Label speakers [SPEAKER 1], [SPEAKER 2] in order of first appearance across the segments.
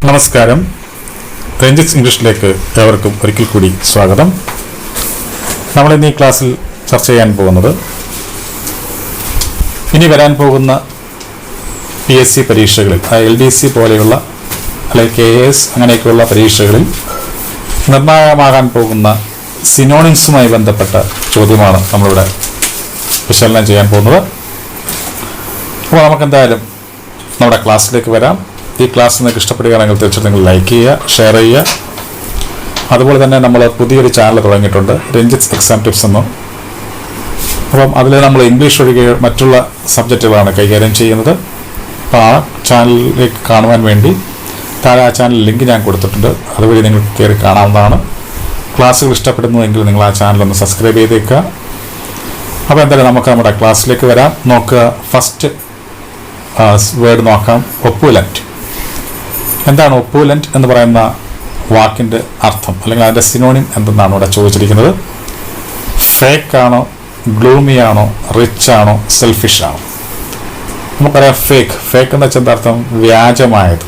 [SPEAKER 1] നമസ്കാരം. രഞ്ജിത്ത് ഇംഗ്ലീഷിലേക്ക് ഏവർക്കും ഒരിക്കൽ കൂടി സ്വാഗതം. നമ്മളിന്ന് ഈ ക്ലാസ്സിൽ ചർച്ച ചെയ്യാൻ പോകുന്നത് ഇനി വരാൻ പോകുന്ന PSC പരീക്ഷകളിൽ, LDC പോലെയുള്ള അല്ലെങ്കിൽ KS അങ്ങനെയൊക്കെയുള്ള പരീക്ഷകളിൽ നിർണായകമാകാൻ പോകുന്ന സിനോണിംസുമായി ബന്ധപ്പെട്ട ചോദ്യമാണ് നമ്മളിവിടെ വിശകലനം ചെയ്യാൻ പോകുന്നത്. അപ്പോൾ നമുക്കെന്തായാലും നമ്മുടെ ക്ലാസ്സിലേക്ക് വരാം. ഈ ക്ലാസ് നിങ്ങൾക്ക് ഇഷ്ടപ്പെടുകയാണെങ്കിൽ തീർച്ചയായിട്ടും നിങ്ങൾ ലൈക്ക് ചെയ്യുക, ഷെയർ ചെയ്യുക. അതുപോലെ തന്നെ നമ്മൾ പുതിയൊരു ചാനൽ തുടങ്ങിയിട്ടുണ്ട്, രഞ്ജിത്ത് എക്സാം ടിപ്സ് എന്നും. അപ്പം അതിൽ നമ്മൾ ഇംഗ്ലീഷ് ഒഴികെ മറ്റുള്ള സബ്ജക്റ്റുകളാണ് കൈകാര്യം ചെയ്യുന്നത്. അപ്പോൾ ആ ചാനലിലേക്ക് കാണുവാൻ വേണ്ടി താഴെ ആ ചാനൽ ലിങ്ക് ഞാൻ കൊടുത്തിട്ടുണ്ട്, അതുവഴി നിങ്ങൾക്ക് കയറി കാണാവുന്നതാണ്. ക്ലാസ്സുകൾ ഇഷ്ടപ്പെടുന്നുവെങ്കിൽ നിങ്ങൾ ആ ചാനലൊന്ന് സബ്സ്ക്രൈബ് ചെയ്തേക്കുക. അപ്പോൾ എന്തായാലും നമുക്ക് നമ്മുടെ ക്ലാസ്സിലേക്ക് വരാം. നോക്കുക, ഫസ്റ്റ് വേർഡ് നോക്കാം, ഒപ്പുലൻറ്റ്. എന്താണ് ഒപ്പുലൻറ്റ് എന്ന് പറയുന്ന വാക്കിൻ്റെ അർത്ഥം, അല്ലെങ്കിൽ അതിൻ്റെ സിനോണിം എന്തെന്നാണ് ഇവിടെ ചോദിച്ചിരിക്കുന്നത്. ഫേക്ക് ആണോ, ഗ്ലൂമി ആണോ, റിച്ച് ആണോ, സെൽഫിഷ് ആണോ? നമുക്കറിയാം ഫേക്ക് എന്ന് വെച്ചാൽ എന്താ അർത്ഥം? വ്യാജമായത്.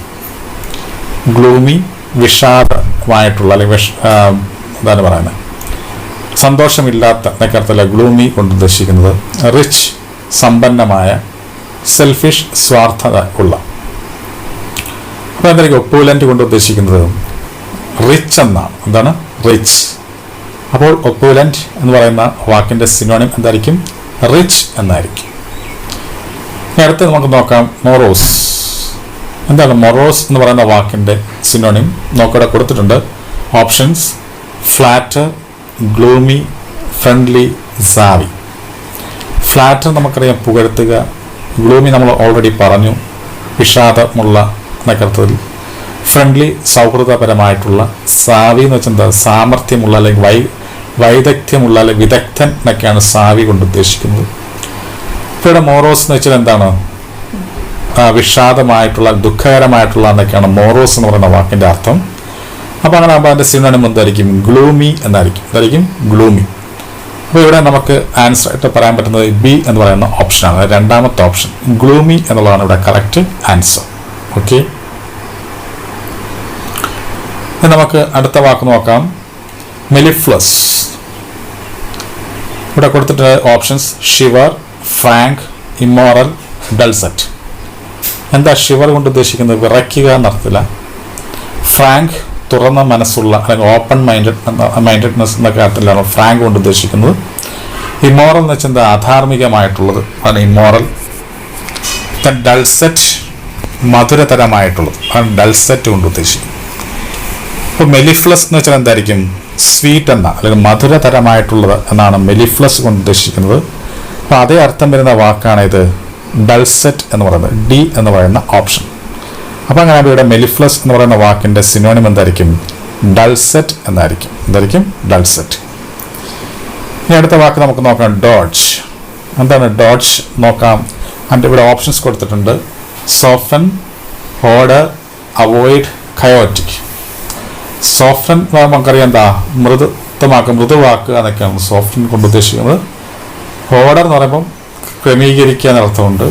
[SPEAKER 1] ഗ്ലൂമി വിഷാദമായിട്ടുള്ള, അല്ലെങ്കിൽ എന്താണ് പറയുന്നത്, സന്തോഷമില്ലാത്ത എന്നൊക്കെ അർത്ഥമല്ല ഗ്ലൂമി കൊണ്ട് ഉദ്ദേശിക്കുന്നത്. റിച്ച് സമ്പന്നമായ, സെൽഫിഷ് സ്വാർത്ഥത ഉള്ള. അപ്പോൾ എന്തായിരിക്കും ഒപ്പുലൻ്റ് കൊണ്ട് ഉദ്ദേശിക്കുന്നത്? റിച്ച് എന്നാണ്. എന്താണ് റിച്ച്? അപ്പോൾ ഒപ്പുലൻ്റ് എന്ന് പറയുന്ന വാക്കിൻ്റെ സിനോണിം എന്തായിരിക്കും? റിച്ച് എന്നായിരിക്കും. അടുത്ത് നമുക്ക് നോക്കാം മൊറോസ്. എന്താണ് മൊറോസ് എന്ന് പറയുന്ന വാക്കിൻ്റെ സിനോണിം? നോക്കിവിടെ കൊടുത്തിട്ടുണ്ട് options: flatter, gloomy, friendly, savvy. Flatter നമുക്കറിയാം പുകഴ്ത്തുക, ഗ്ലൂമി നമ്മൾ ഓൾറെഡി പറഞ്ഞു, വിഷാദമുള്ള എന്നൊക്കെ അർത്ഥത്തിൽ. ഫ്രണ്ട്ലി സൗഹൃദപരമായിട്ടുള്ള. സാവി എന്ന് വെച്ചാൽ എന്താ? സാമർഥ്യമുള്ള, അല്ലെങ്കിൽ വൈദഗ്ധ്യമുള്ള, അല്ലെങ്കിൽ വിദഗ്ധൻ എന്നൊക്കെയാണ് സാവി കൊണ്ട് ഉദ്ദേശിക്കുന്നത്. ഇപ്പോൾ ഇവിടെ മോറോസ് എന്ന് വെച്ചാൽ എന്താണ്? വിഷാദമായിട്ടുള്ള, ദുഃഖകരമായിട്ടുള്ള എന്നൊക്കെയാണ് മോറോസ് എന്ന് പറയുന്ന വാക്കിൻ്റെ അർത്ഥം. അപ്പോൾ അങ്ങനെ ആകുമ്പോൾ അതിൻ്റെ സിനോണിം എന്തായിരിക്കും? ഗ്ലൂമി എന്നായിരിക്കും. എന്തായിരിക്കും? ഗ്ലൂമി. അപ്പോൾ ഇവിടെ നമുക്ക് ആൻസർ ആയിട്ട് പറയാൻ പറ്റുന്നത് ബി എന്ന് പറയുന്ന ഓപ്ഷനാണ്, രണ്ടാമത്തെ ഓപ്ഷൻ. ഗ്ലൂമി എന്നുള്ളതാണ് ഇവിടെ കറക്റ്റ് ആൻസർ. ഓക്കെ, നമുക്ക് അടുത്ത വാക്ക് നോക്കാം, മെലിഫ്ലസ്. ഇവിടെ കൊടുത്തിട്ട് ഓപ്ഷൻസ്: ഷിവർ, ഫ്രാങ്ക്, ഇമ്മോറൽ, ഡൾസെറ്റ്. എന്താ ഷിവർ കൊണ്ട് ഉദ്ദേശിക്കുന്നത്? വിറയ്ക്കുക എന്നർത്ഥത്തില്ല. ഫ്രാങ്ക് തുറന്ന മനസ്സുള്ള, അല്ലെങ്കിൽ ഓപ്പൺ മൈൻഡഡ്നെസ് എന്നൊക്കെ അർത്ഥത്തിലാണ് ഫ്രാങ്ക് കൊണ്ട് ഉദ്ദേശിക്കുന്നത്. ഇമ്മോറൽ എന്ന് വെച്ചാൽ എന്താ? അധാർമികമായിട്ടുള്ളത് ആണ് ഇമ്മോറൽ. ഡൾസെറ്റ് മധുരതരമായിട്ടുള്ളത് ആണ് ഡൾസെറ്റ് കൊണ്ട് ഉദ്ദേശിക്കുന്നത്. ഇപ്പോൾ മെലിഫ്ലസ് എന്ന് വെച്ചാൽ എന്തായിരിക്കും? സ്വീറ്റ് എന്ന, അല്ലെങ്കിൽ മധുരതരമായിട്ടുള്ളത് എന്നാണ് മെലിഫ്ലസ് കൊണ്ട് ഉദ്ദേശിക്കുന്നത്. അപ്പോൾ അതേ അർത്ഥം വരുന്ന വാക്കാണ് ഇത് ഡൾസെറ്റ് എന്ന് പറയുന്നത്, ഡി എന്ന് പറയുന്ന ഓപ്ഷൻ. അപ്പോൾ അങ്ങനെ ഇവിടെ മെലിഫ്ലസ് എന്ന് പറയുന്ന വാക്കിൻ്റെ സിനോണിം എന്തായിരിക്കും? ഡൾസെറ്റ് എന്നായിരിക്കും. എന്തായിരിക്കും? ഡൾസെറ്റ്. ഇനി അടുത്ത വാക്ക് നമുക്ക് നോക്കാം, ഡോഡ്ജ്. എന്താണ് ഡോഡ്ജ്? നോക്കാം. അതിൻ്റെ ഇവിടെ ഓപ്ഷൻസ് കൊടുത്തിട്ടുണ്ട്: സോഫൻ, ഓർഡർ, അവോയ്ഡ്, കയോറ്റിക്. സോഫൻ നമുക്കറിയാം എന്താ? മൃദുവാക്കുക എന്നൊക്കെയാണ് സോഫൻ കൊണ്ട് ഉദ്ദേശിക്കുന്നത്. ഓർഡർ എന്ന് പറയുമ്പം ക്രമീകരിക്കുക എന്നർത്ഥമുണ്ട്.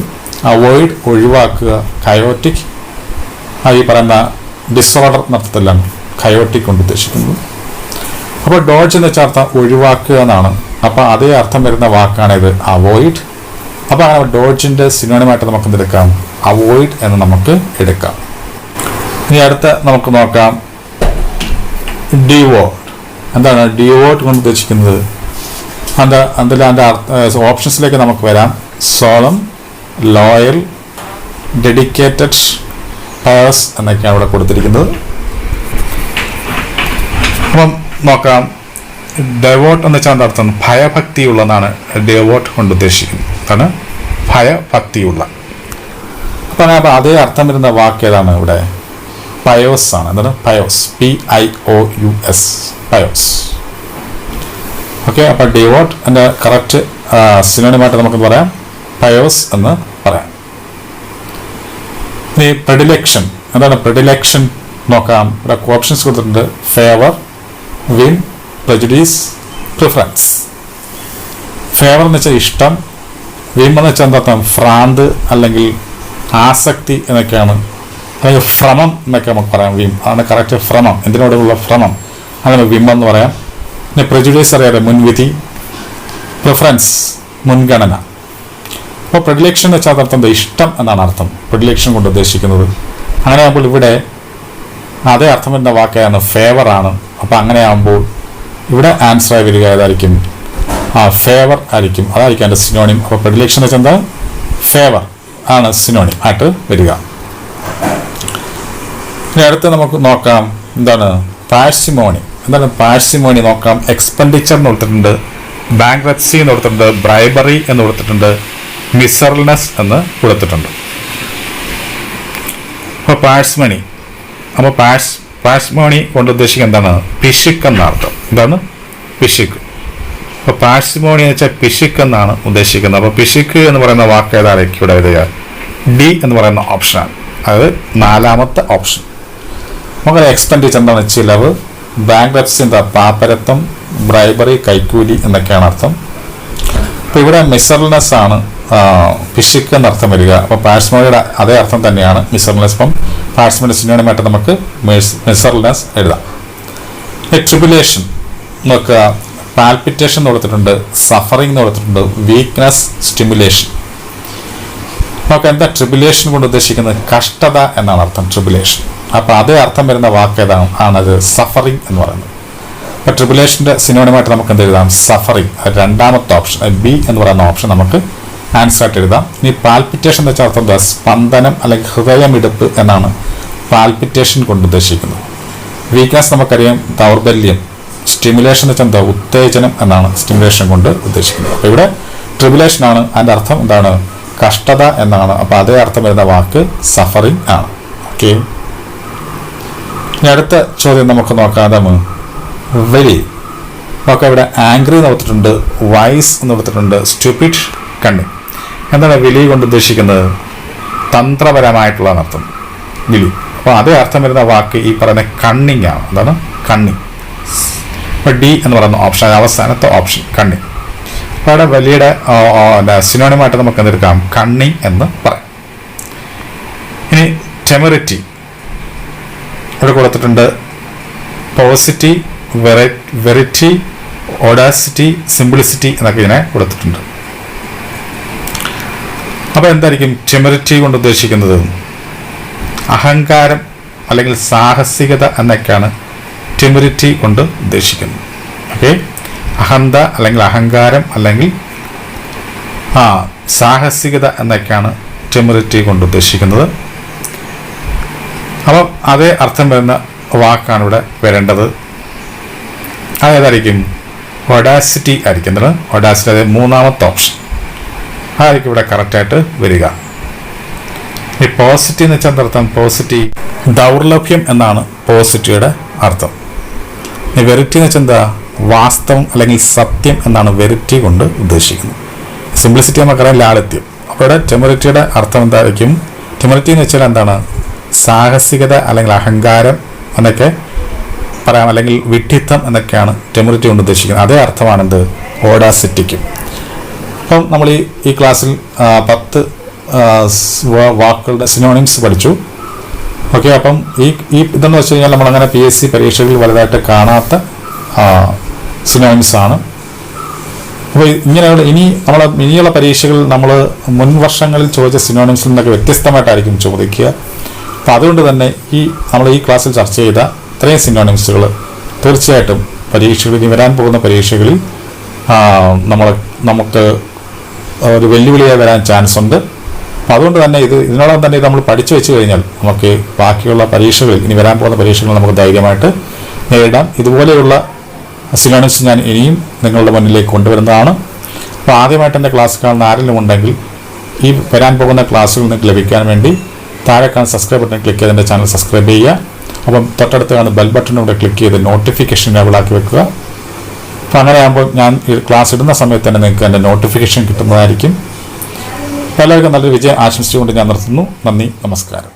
[SPEAKER 1] അവോയ്ഡ് ഒഴിവാക്കുക. കയോറ്റിക് ഈ പറയുന്ന ഡിസോർഡർ എന്നർത്ഥത്തിലാണ് കയോട്ടിക് കൊണ്ട് ഉദ്ദേശിക്കുന്നത്. അപ്പോൾ ഡോഡ്ജ് എന്ന് വെച്ചാൽ അർത്ഥം ഒഴിവാക്കുക എന്നാണ്. അപ്പോൾ അതേ അർത്ഥം വരുന്ന വാക്കാണ് ഇത് അവോയ്ഡ്. അപ്പോൾ അങ്ങനെ ഡോഡ്ജിൻ്റെ സിനോണിമായിട്ട് നമുക്ക് എന്തെടുക്കാം? അവോയ്ഡ് എന്ന് നമുക്ക് എടുക്കാം. ഇനി അടുത്ത നമുക്ക് നോക്കാം, ഡിവോട്ട്. എന്താണ് ഡിവോട്ട് കൊണ്ട് ഉദ്ദേശിക്കുന്നത്? അതിൻ്റെ ഓപ്ഷൻസിലേക്ക് നമുക്ക് വരാം: സോളം, ലോയൽ, ഡെഡിക്കേറ്റഡ്, പയസ് എന്നൊക്കെയാണ് ഇവിടെ കൊടുത്തിരിക്കുന്നത്. അപ്പം നോക്കാം, ഡെവോട്ട് എന്ന് വെച്ചാൽ എന്താ അർത്ഥം? ഭയഭക്തിയുള്ളതാണ് ഡെവോട്ട് കൊണ്ട് ഉദ്ദേശിക്കുന്നത്. അതാണ് ഭയഭക്തിയുള്ള. അപ്പം അതേ അർത്ഥം വരുന്ന വാക്ക് ഏതാണ് ഇവിടെ? പയോസ് ആണ്. എന്താണ്? പയോസ്, PIOUS, പയോസ്. ഓക്കെ, അപ്പോൾ ഡിവോട്ട് എൻ്റെ കറക്റ്റ് സിനോണിമായിട്ട് നമുക്ക് പറയാം പയോസ് എന്ന് പറയാം. ഇനി പ്രെഡിലെക്ഷൻ. എന്താണ് പ്രെഡിലെക്ഷൻ? നോക്കാം. ഇവിടെ ഓപ്ഷൻസ് കൊടുത്തിട്ടുണ്ട്: favour, win, prejudice, preference. Favour എന്ന് വെച്ചാൽ ഇഷ്ടം, വിൻ എന്ന് വെച്ചാൽ എന്താ? ഭ്രാന്ത് അല്ലെങ്കിൽ ആസക്തി എന്നൊക്കെയാണ് അല്ലെങ്കിൽ ഭ്രമം എന്നൊക്കെ നമുക്ക് പറയാം. വിം ആണ് കറക്റ്റ്. ഭ്രമം, എന്തിനോടുള്ള ഭ്രമം, അങ്ങനെ വിം എന്ന് പറയാം. പിന്നെ പ്രെജുഡീസ് അറിയാതെ മുൻവിധി, പ്രിഫറൻസ് മുൻഗണന. അപ്പോൾ പ്രെഡിലെക്ഷൻ എന്ന് വെച്ചാൽ അർത്ഥം ഇഷ്ടം എന്നാണ് അർത്ഥം പ്രെഡിലെക്ഷൻ കൊണ്ട് ഉദ്ദേശിക്കുന്നത്. അങ്ങനെയാകുമ്പോൾ ഇവിടെ അതേ അർത്ഥം വരുന്ന വാക്കാണ് ഫേവർ ആണ്. അപ്പോൾ അങ്ങനെയാകുമ്പോൾ ഇവിടെ ആൻസറായി വരിക ഏതായിരിക്കും? ഫേവർ ആയിരിക്കും. അതായിരിക്കും അതിൻ്റെ സിനോണിം. അപ്പോൾ പ്രെഡിലെക്ഷൻ എന്ന് വെച്ചാൽ എന്താ? ഫേവർ ആണ് സിനോണിം ആയിട്ട് വരിക. ഇനി അടുത്ത് നമുക്ക് നോക്കാം എന്താണ് പാഴ്സിമോണി. എന്താണ് പാഴ്സിമോണി നോക്കാം. എക്സ്പെൻഡിച്ചർ എന്ന് കൊടുത്തിട്ടുണ്ട്, ബാങ്ക്രപ്സി എന്ന് കൊടുത്തിട്ടുണ്ട്, ബ്രൈബറി എന്ന് കൊടുത്തിട്ടുണ്ട്, മിസർനെസ് എന്ന് കൊടുത്തിട്ടുണ്ട്. അപ്പോൾ പാഴ്സ്മണി, അപ്പോൾ പാഴ്സ്മോണി കൊണ്ട് ഉദ്ദേശിക്കുക എന്താണ്? പിശുക്ക് എന്നർത്ഥം. എന്താണ്? പിശുക്ക്. അപ്പോൾ പാഴ്സിമോണി എന്ന് വെച്ചാൽ പിശുക്ക് എന്നാണ് ഉദ്ദേശിക്കുന്നത്. അപ്പോൾ പിശുക്ക് എന്ന് പറയുന്ന വാക്ക് ഏതായിരിക്കും ഇവിടെ എഴുതുക? ഡി എന്ന് പറയുന്ന ഓപ്ഷനാണ്. അതായത് 4ാമത്തെ ഓപ്ഷൻ. നമുക്ക് എക്സ്പെൻഡിച്ചർ എന്താണ്? ചിലവ്. ബാങ്ക്രപ്സി എന്താ? പാപ്പരത്വം. ബ്രൈബറി കൈക്കൂലി എന്നൊക്കെയാണ് അർത്ഥം. അപ്പോൾ ഇവിടെ മിസർനെസ് ആണ് പിശുക്ക് എന്നർത്ഥം വരിക. അപ്പോൾ പാഴ്സ്മോണിയുടെ അതേ അർത്ഥം തന്നെയാണ് മിസർനെസ്. അപ്പം പാഴ്സ്മോണിയുടെ സിനോണിമായിട്ട് നമുക്ക് മിസർനെസ് എഴുതാം. ട്രിബുലേഷൻ നോക്കുക. പാൽപിറ്റേഷൻ എന്ന് കൊടുത്തിട്ടുണ്ട്, സഫറിംഗ് എന്ന് കൊടുത്തിട്ടുണ്ട്, വീക്ക്നെസ്, സ്റ്റിമുലേഷൻ. നമുക്ക് എന്താ ട്രിബുലേഷൻ കൊണ്ട് ഉദ്ദേശിക്കുന്നത്? കഷ്ടത എന്നാണ് അർത്ഥം ട്രിബുലേഷൻ. അപ്പോൾ അതേ അർത്ഥം വരുന്ന വാക്ക് ഏതാണ്? ആണത് സഫറിംഗ് എന്ന് പറയുന്നത്. അപ്പോൾ ട്രിബുലേഷൻ്റെ സിനോണിമായിട്ട് നമുക്ക് എന്ത് എഴുതാം? സഫറിംഗ്. 2ാമത്തെ ഓപ്ഷൻ ബി എന്ന് പറയുന്ന ഓപ്ഷൻ നമുക്ക് ആൻസർ ആയിട്ട് എഴുതാം. ഇനി പാൽപിറ്റേഷൻ എന്ന് വെച്ചാൽ അർത്ഥം എന്താ? സ്പന്ദനം അല്ലെങ്കിൽ ഹൃദയമിടിപ്പ് എന്നാണ് പാൽപിറ്റേഷൻ കൊണ്ട് ഉദ്ദേശിക്കുന്നത്. വീക്ക്നെസ് നമുക്കറിയാം, ദൗർബല്യം. സ്റ്റിമുലേഷൻ എന്ന് വെച്ചാൽ എന്താ? ഉത്തേജനം എന്നാണ് സ്റ്റിമുലേഷൻ കൊണ്ട് ഉദ്ദേശിക്കുന്നത്. അപ്പോൾ ഇവിടെ ട്രിബുലേഷൻ ആണ്, അതിൻ്റെ അർത്ഥം എന്താണ്? കഷ്ടത എന്നാണ്. അപ്പോൾ അതേ അർത്ഥം വരുന്ന വാക്ക് സഫറിംഗ് ആണ്. ഓക്കെ. ഇനി അടുത്ത ചോദ്യം നമുക്ക് നോക്കാം. എന്താണ്? വെരി. നമുക്ക് ഇവിടെ ആംഗ്രി എന്ന് കൊടുത്തിട്ടുണ്ട്, വൈസ് എന്ന് കൊടുത്തിട്ടുണ്ട്, സ്റ്റുപ്പിഡ്, കണ്ണിങ്. എന്താണ് വിലി കൊണ്ട് ഉദ്ദേശിക്കുന്നത്? തന്ത്രപരമായിട്ടുള്ള അർത്ഥം വിലി. അപ്പോൾ അതേ അർത്ഥം വരുന്ന വാക്ക് ഈ പറയുന്ന കണ്ണിങ് ആണ്. എന്താണ്? കണ്ണിങ്. അപ്പോൾ ഡി എന്ന് പറയുന്ന ഓപ്ഷൻ, അവസാനത്തെ ഓപ്ഷൻ കണ്ണിങ്. അപ്പോൾ അവിടെ വലിയുടെ സിനോണിമായിട്ട് നമുക്ക് എന്തെടുക്കാം? കണ്ണിങ് എന്ന് പറയാം. ഇനി ടെമറിറ്റി ഇവിടെ കൊടുത്തിട്ടുണ്ട്. പോസിറ്റി, വെറിറ്റി, ഓഡാസിറ്റി, സിംപ്ലിസിറ്റി എന്നൊക്കെ ഇതിനെ കൊടുത്തിട്ടുണ്ട്. അപ്പോൾ എന്തായിരിക്കും ടെമറിറ്റി കൊണ്ട് ഉദ്ദേശിക്കുന്നത്? അഹങ്കാരം അല്ലെങ്കിൽ സാഹസികത എന്നൊക്കെയാണ് ടെമറിറ്റി കൊണ്ട് ഉദ്ദേശിക്കുന്നത്. ഓക്കെ. അഹന്ത അല്ലെങ്കിൽ അഹങ്കാരം അല്ലെങ്കിൽ സാഹസികത എന്നൊക്കെയാണ് ടെമറിറ്റി കൊണ്ട് ഉദ്ദേശിക്കുന്നത്. അപ്പം അതേ അർത്ഥം വരുന്ന വാക്കാണ് ഇവിടെ വരേണ്ടത്. അതേതായിരിക്കും? ഒഡാസിറ്റി ആയിരിക്കും. എന്താണ്? ഒഡാസിറ്റി. അതായത് 3ാമത്തെ ഓപ്ഷൻ അതായിരിക്കും ഇവിടെ കറക്റ്റായിട്ട് വരിക. ഈ പോസിറ്റീവ് എന്ന് വെച്ചാൽ അർത്ഥം? പോസിറ്റീവ് ദൗർലഭ്യം എന്നാണ് പോസിറ്റീയുടെ അർത്ഥം. ഈ വെറിറ്റി എന്ന് വെച്ചാൽ എന്താ? വാസ്തവം അല്ലെങ്കിൽ സത്യം എന്നാണ് വെറിറ്റി കൊണ്ട് ഉദ്ദേശിക്കുന്നത്. സിംപ്ലിസിറ്റി നമുക്കറിയാം, ലാളിത്യം. അപ്പോൾ ഇവിടെ ടെമറിറ്റിയുടെ അർത്ഥം എന്തായിരിക്കും? ടെമറിറ്റി എന്ന് വെച്ചാൽ എന്താണ്? സാഹസികത അല്ലെങ്കിൽ അഹങ്കാരം എന്നൊക്കെ പറയാം, അല്ലെങ്കിൽ വിഡ്ഢിത്തം എന്നൊക്കെയാണ് ടെമറിറ്റി കൊണ്ട് ഉദ്ദേശിക്കുന്നത്. അതേ അർത്ഥമാണ് എന്ത്? ഓഡാസിറ്റിക്കും. അപ്പം നമ്മൾ ഈ ക്ലാസ്സിൽ 10 വാക്കുകളുടെ സിനോണിംസ് പഠിച്ചു. ഓക്കെ. അപ്പം ഇതെന്ന് വെച്ച് കഴിഞ്ഞാൽ നമ്മളങ്ങനെ PSC പരീക്ഷകളിൽ വലുതായിട്ട് കാണാത്ത സിനോണിംസ് ആണ്. അപ്പോൾ ഇങ്ങനെയുള്ള ഇനിയുള്ള പരീക്ഷകളിൽ നമ്മൾ മുൻ വർഷങ്ങളിൽ ചോദിച്ച സിനോണിംസിൽ നിന്നൊക്കെ വ്യത്യസ്തമായിട്ടായിരിക്കും ചോദിക്കുക. അപ്പോൾ അതുകൊണ്ട് തന്നെ നമ്മൾ ഈ ക്ലാസ്സിൽ ചർച്ച ചെയ്ത ഇത്രയും സിനോണിംസുകൾ തീർച്ചയായിട്ടും ഇനി വരാൻ പോകുന്ന പരീക്ഷകളിൽ നമുക്ക് ഒരു വെല്ലുവിളിയായി വരാൻ ചാൻസ് ഉണ്ട്. അപ്പോൾ അതുകൊണ്ട് തന്നെ ഇതിനോടൊപ്പം തന്നെ നമ്മൾ പഠിച്ചു വെച്ച് കഴിഞ്ഞാൽ നമുക്ക് ബാക്കിയുള്ള പരീക്ഷകളിൽ, ഇനി വരാൻ പോകുന്ന പരീക്ഷകളിൽ നമുക്ക് ധൈര്യമായിട്ട് നേരിടാം. ഇതുപോലെയുള്ള സിനോണിംസ് ഞാൻ ഇനിയും നിങ്ങളുടെ മുന്നിലേക്ക് കൊണ്ടുവരുന്നതാണ്. അപ്പോൾ ആദ്യമായിട്ട് എൻ്റെ ക്ലാസ് കാണുന്ന ആരെങ്കിലും ഉണ്ടെങ്കിൽ ഈ വരാൻ പോകുന്ന ക്ലാസ്സുകൾ നിങ്ങൾക്ക് ലഭിക്കാൻ വേണ്ടി താഴെ കാണുന്ന സബ്സ്ക്രൈബ് ബട്ടൺ ക്ലിക്ക് ചെയ്ത് എൻ്റെ ചാനൽ സബ്സ്ക്രൈബ് ചെയ്യുക. അപ്പം തൊട്ടടുത്ത് കാണുന്ന ബെൽ ബട്ടൺ കൂടെ ക്ലിക്ക് ചെയ്ത് നോട്ടിഫിക്കേഷൻ എനേബിൾ ആക്കി വെക്കുക. അപ്പോൾ അങ്ങനെയാകുമ്പോൾ ഞാൻ ഈ ക്ലാസ് ഇടുന്ന സമയത്ത് തന്നെ നിങ്ങൾക്ക് എൻ്റെ നോട്ടിഫിക്കേഷൻ കിട്ടുന്നതായിരിക്കും. എല്ലാവർക്കും നല്ലൊരു വിജയം ആശംസിച്ചുകൊണ്ട് ഞാൻ നിർത്തുന്നു. നന്ദി, നമസ്കാരം.